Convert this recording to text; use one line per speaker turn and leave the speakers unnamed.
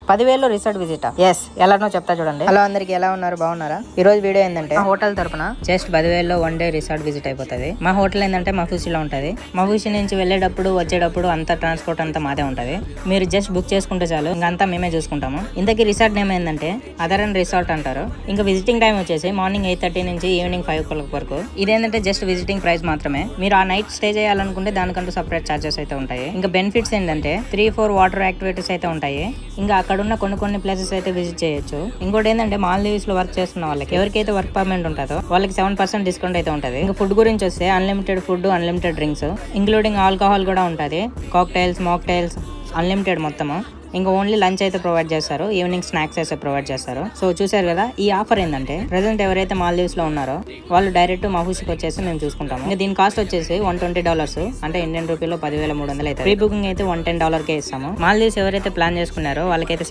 10,000 resort visit. Yes ఎలానో చెప్తా చూడండి. హలో అందరికి, ఎలా ఉన్నారు? బాగున్నారా? ఈ రోజు వీడియో ఏంటంటే మా హోటల్ తరపున జస్ట్ 10,000లో 1 డే రిసార్ట్ విజిట్ అయిపోతుంది. మా హోటల్ ఏంటంటే మఫూసిలో ఉంటది. మఫూసి నుంచి వెళ్ళేటప్పుడు వచ్చేటప్పుడు అంతా ట్రాన్స్పోర్ట్ అంతా మాదే ఉంటది. మీరు జస్ట్ బుక్ చేసుకుంటే చాలు, ఇంకంతా మేమే చూసుకుంటాము. ఇంతకీ రిసార్ట్ నేమ్ ఏంటంటే అదరన్ రిసార్ట్ అంటారు. ఇంకా విజిటింగ్ టైం వచ్చేసి మార్నింగ్ 8:30 నుంచి ఈవినింగ్ 5 o'clock వరకు. ఇదేంటంటే జస్ట్ విజిటింగ్ ప్రైస్ మాత్రమే. మీరు ఆ నైట్ స్టే చేయాలనుకుంటే దానికంటూ సపరేట్ చార్జెస్ అయితే ఉంటాయి. ఇంకా బెనిఫిట్స్ ఏంటంటే 3-4 వాటర్ యాక్టివిటీస్ అయితే ఉంటాయి. ఇంకా అక్కడ ఉన్న కొన్ని ప్లేసెస్ అయితే విజిట్ చేయొచ్చు. ఇంకోటి ఏంటంటే మాల్దీవ్స్ లో వర్క్ చేస్తున్న వాళ్ళకి, ఎవరికైతే వర్క్ పర్మిట్ ఉంటుందో వాళ్ళకి 7% డిస్కౌంట్ అయితే ఉంటుంది. ఇంకా ఫుడ్ గురించి వస్తే unlimited food, unlimited drinks, including alcohol కూడా ఉంటుంది. కాక్టైల్స్, మాక్టైల్స్ అన్లిమిటెడ్ మొత్తము. ఇంకా ఓన్లీ లంచ్ అయితే ప్రొవైడ్ చేస్తారు, ఈవినింగ్ స్నాక్స్ అయితే ప్రొవైడ్ చేస్తారు. సో చూసారు కదా, ఈ ఆఫర్ ఏంటంటే ప్రెసెంట్ ఎవరైతే మాల్దీవ్స్ లో ఉన్నారో వాళ్ళు డైరెక్ట్ మఫూసికి వచ్చేసి మేము చూసుకుంటాము. ఇంకా దీని కాస్ట్ వచ్చేసి $120, అంటే ఇండియన్ రూపీలో 10,300 అయితే. ప్రీ బుకింగ్ అయితే $110 ఇస్తాము. మాల్దీవ్స్ ఎవరైతే ప్లాన్ చేసుకున్నారో వాళ్ళకైతే